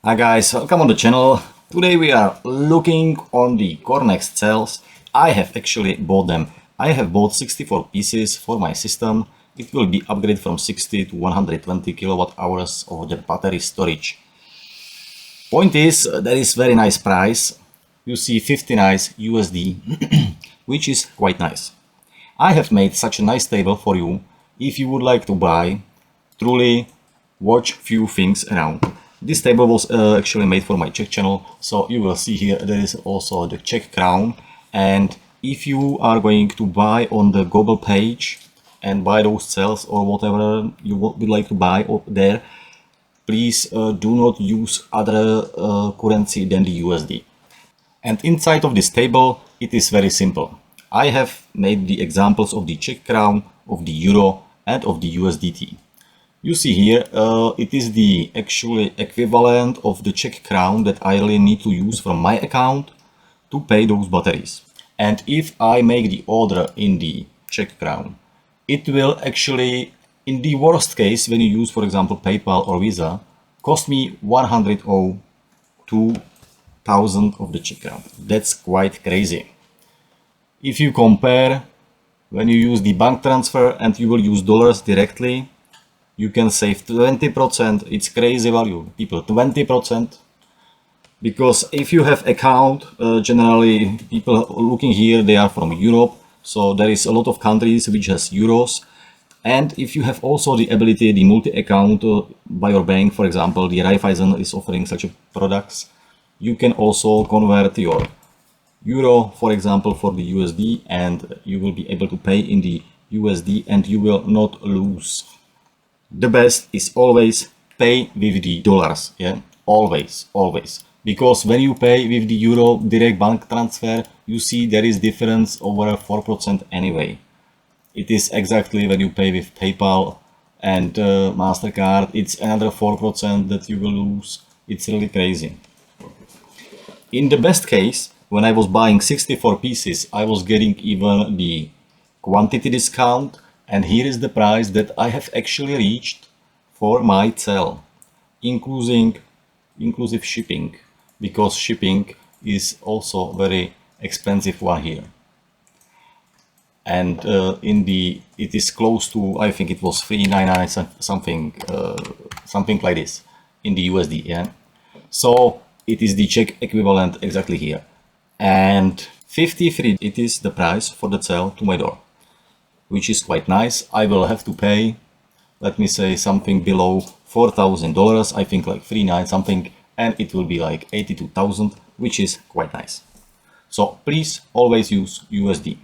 Hi guys, welcome on the channel. Today we are looking on the Cornex Cells. I have actually bought them. I have bought 64 pieces for my system. It will be upgraded from 60 to 120 kilowatt hours of the battery storage. Point is, that is very nice price. You see 50 nice USD, which is quite nice. I have made such a nice table for you. If you would like to buy, truly watch few things around. This table was actually made for my Czech channel, so you will see here there is also the Czech crown. And if you are going to buy on the Gobel page and buy those cells or whatever you would like to buy there, please do not use other currency than the USD. And inside of this table it is very simple. I have made the examples of the Czech crown, of the euro and of the USDT. You see here, it is the actually equivalent of the Czech crown that I really need to use from my account to pay those batteries. And if I make the order in the Czech crown, it will actually, in the worst case, when you use, for example, PayPal or Visa, cost me 102,000 of the Czech crown. That's quite crazy. If you compare, when you use the bank transfer and you will use dollars directly, you can save 20%. It's crazy value, people, 20%. Because if you have account, generally people looking here, they are from Europe. So there is a lot of countries which has euros. And if you have also the ability, the multi-account by your bank, for example, the Raiffeisen is offering such products, you can also convert your euro, for example, for the USD, and you will be able to pay in the USD and you will not lose. The best is always pay with the dollars, yeah, always. Because when you pay with the euro direct bank transfer, you see there is difference over 4% anyway. It is exactly when you pay with PayPal and MasterCard, it's another 4% that you will lose. It's really crazy. In the best case, when I was buying 64 pieces, I was getting even the quantity discount. And here is the price that I have actually reached for my cell, inclusive shipping, because shipping is also very expensive one here. And it is close to, I think it was 399 something like this in the USD, yeah. So it is the Czech equivalent exactly here, and 53 it is the price for the cell to my door, which is quite nice. I will have to pay, let me say, something below $4,000, I think like 39 something, and it will be like 82,000, which is quite nice. So please always use USD.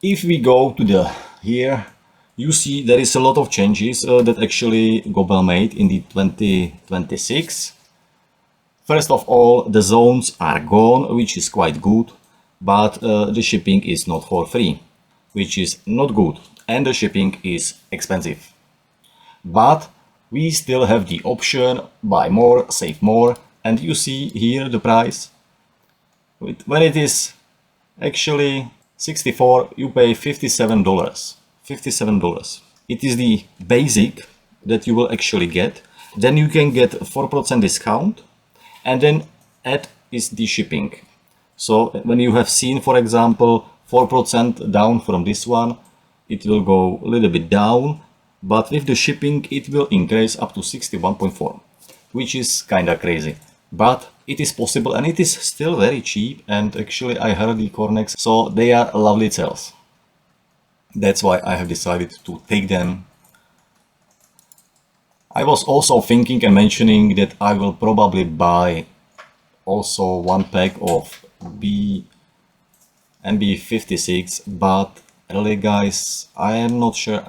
If we go to the here, you see there is a lot of changes that actually Gobel made in the 2026. First of all, the zones are gone, which is quite good, but the shipping is not for free, which is not good, and the shipping is expensive. But we still have the option buy more, save more, and you see here the price. When it is actually 64, you pay $57. $57. It is the basic that you will actually get. Then you can get 4% discount, and then add is the shipping. So when you have seen, for example, 4% down from this one, it will go a little bit down, but with the shipping it will increase up to 61.4, which is kinda crazy, but it is possible and it is still very cheap. And actually I heard the Cornex, so they are lovely cells. That's why I have decided to take them. I was also thinking and mentioning that I will probably buy also one pack of NB56, but really guys, I am not sure.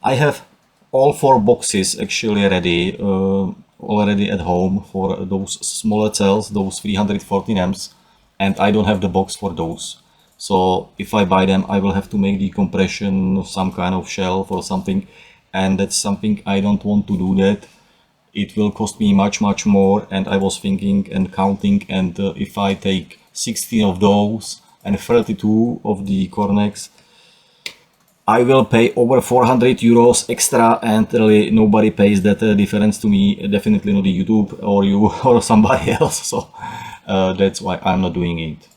I have all 4 boxes actually ready already at home for those smaller cells, those 314 amps, and I don't have the box for those. So if I buy them, I will have to make the compression of some kind of shelf or something, and that's something I don't want to do that. It will cost me much more, and I was thinking and counting, and if I take 16 of those and 32 of the Cornex, I will pay over 400 euros extra, and really nobody pays that difference to me, definitely not the YouTube or you or somebody else, so that's why I'm not doing it.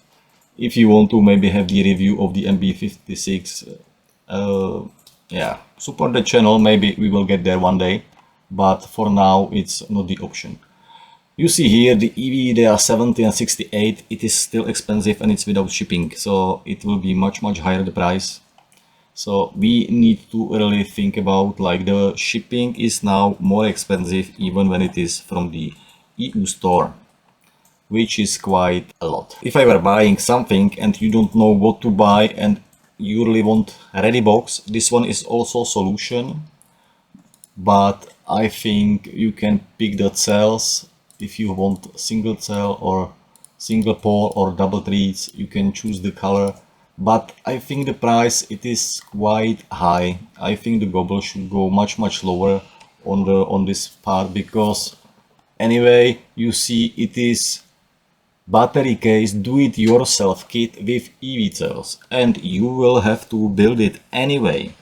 If you want to maybe have the review of the MB56, yeah, support the channel, maybe we will get there one day, but for now it's not the option. You see here the EV, they are 70 and 68, it is still expensive and it's without shipping, so it will be much higher the price. So we need to really think about, like, the shipping is now more expensive even when it is from the EU store, which is quite a lot. If I were buying something and you don't know what to buy and you really want a ready box, this one is also a solution, but I think you can pick the cells. If you want single cell or single pole or double trees, you can choose the color. But I think the price, it is quite high. I think the Gobel should go much lower on this part, because anyway, you see it is battery case do-it-yourself kit with EV cells, and you will have to build it anyway.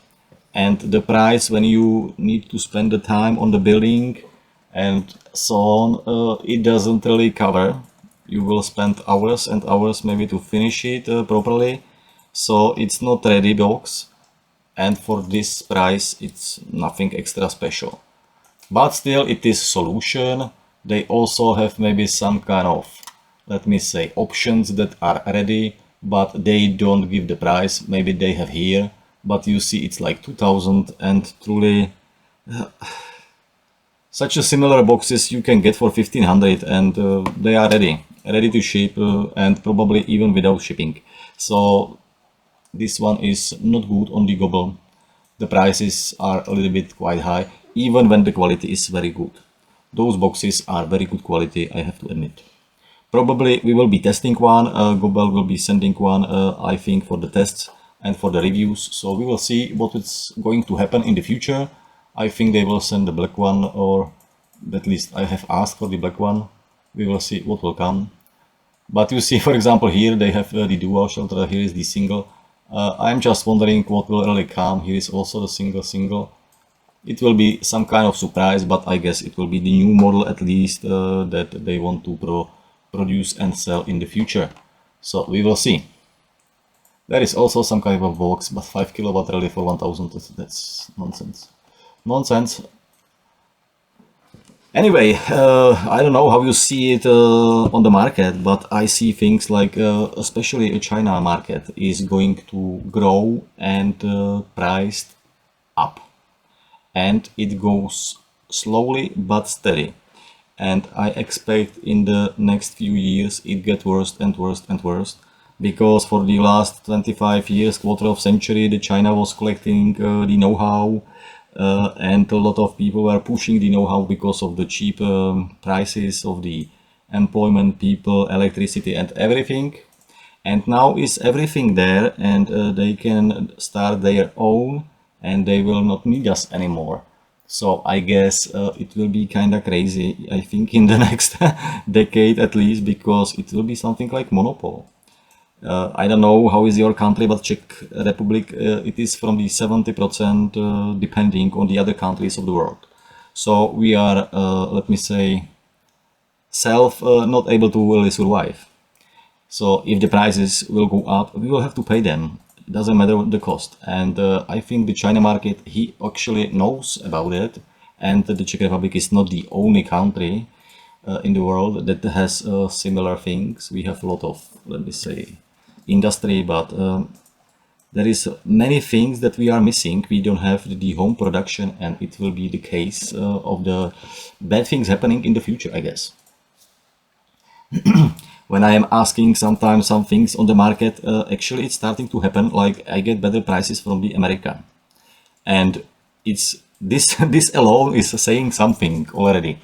And the price, when you need to spend the time on the building and so on, it doesn't really cover. You will spend hours and hours maybe to finish it properly. So it's not ready box, and for this price it's nothing extra special. But still it is solution. They also have maybe some kind of, let me say, options that are ready, but they don't give the price. Maybe they have here, but you see it's like 2000, and truly such a similar boxes you can get for 1500, and they are ready to ship, and probably even without shipping. So this one is not good on the Gobel. The prices are a little bit quite high, even when the quality is very good. Those boxes are very good quality, I have to admit. Probably we will be testing one, Gobel will be sending one, I think, for the tests and for the reviews. So we will see what is going to happen in the future. I think they will send the black one, or at least I have asked for the black one. We will see what will come. But you see, for example, here they have the dual shelter, here is the single. I'm just wondering what will really come. Here is also the single. It will be some kind of surprise, but I guess it will be the new model at least that they want to produce and sell in the future. So we will see. There is also some kind of box, but 5 kW really for 1000, that's nonsense. Anyway, I don't know how you see it on the market, but I see things like especially a China market is going to grow and priced up, and it goes slowly but steady, and I expect in the next few years it gets worse and worse, because for the last 25 years, quarter of century, the China was collecting the know-how. And a lot of people were pushing the know-how because of the cheap prices of the employment, people, electricity and everything. And now is everything there, and they can start their own, and they will not need us anymore. So I guess it will be kind of crazy, I think, in the next decade at least, because it will be something like monopoly. I don't know how is your country, but Czech Republic, it is from the 70% depending on the other countries of the world. So we are, let me say, not able to really survive. So if the prices will go up, we will have to pay them. It doesn't matter the cost. And I think the China market, he actually knows about it. And the Czech Republic is not the only country in the world that has similar things. We have a lot of, let me say, industry, but there is many things that we are missing. We don't have the home production, and it will be the case of the bad things happening in the future, I guess. When I am asking sometimes some things on the market, actually it's starting to happen. Like, I get better prices from the American, and it's this alone is saying something already,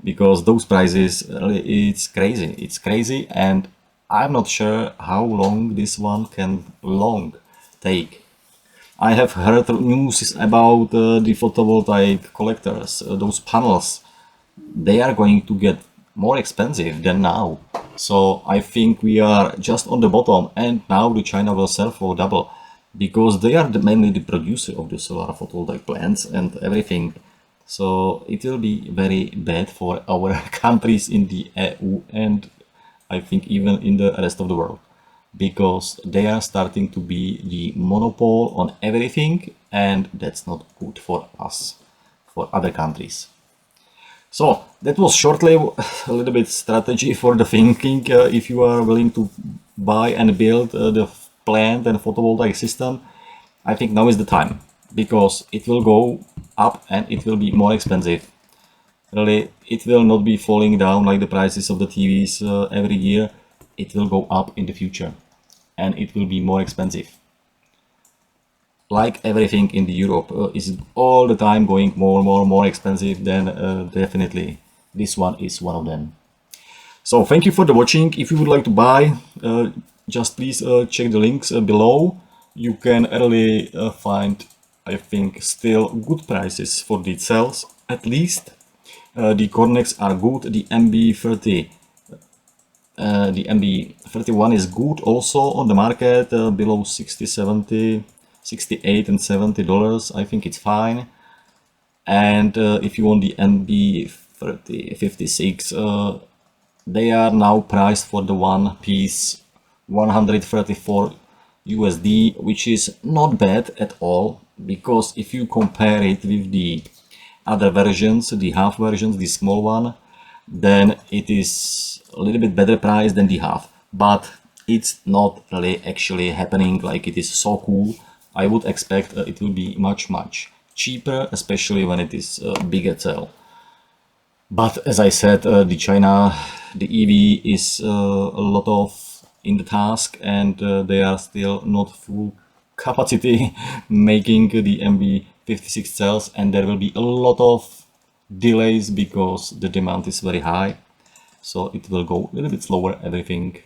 because those prices, it's crazy, and I'm not sure how long this one can take. I have heard news about the photovoltaic collectors, those panels. They are going to get more expensive than now. So I think we are just on the bottom, and now the China will sell for double. because they are mainly the producer of the solar photovoltaic plants and everything. So it will be very bad for our countries in the EU and I think even in the rest of the world, because they are starting to be the monopoly on everything, and that's not good for us, for other countries. So that was shortly a little bit strategy for the thinking. If you are willing to buy and build the plant and photovoltaic system, I think now is the time, because it will go up and it will be more expensive. Really, it will not be falling down like the prices of the TVs every year. It will go up in the future and it will be more expensive. Like everything in the Europe is all the time going more expensive, then definitely this one is one of them. So thank you for the watching. If you would like to buy, just please check the links below. You can really find, I think, still good prices for the cells, at least. The Cornex are good. The MB30, the MB31 is good also on the market, below 60, 70, 68 and $70. I think it's fine. And if you want the MB56, they are now priced for the one piece 134 USD, which is not bad at all, because if you compare it with the other versions, the half versions, the small one, then it is a little bit better price than the half, but it's not really actually happening like it is so cool. I would expect it will be much cheaper, especially when it is a bigger cell. But as I said, the China, the EV is a lot of in the task, and they are still not full capacity making the MB56 cells, and there will be a lot of delays because the demand is very high. So it will go a little bit slower, everything.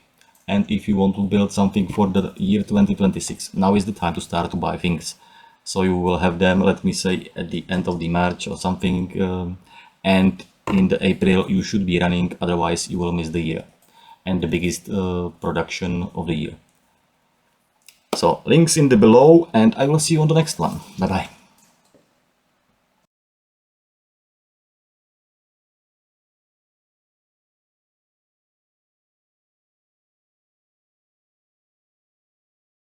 And if you want to build something for the year 2026, now is the time to start to buy things. So you will have them, let me say, at the end of the March or something, and in the April you should be running, otherwise you will miss the year and the biggest production of the year. So links in the below, and I will see you on the next one. Bye bye.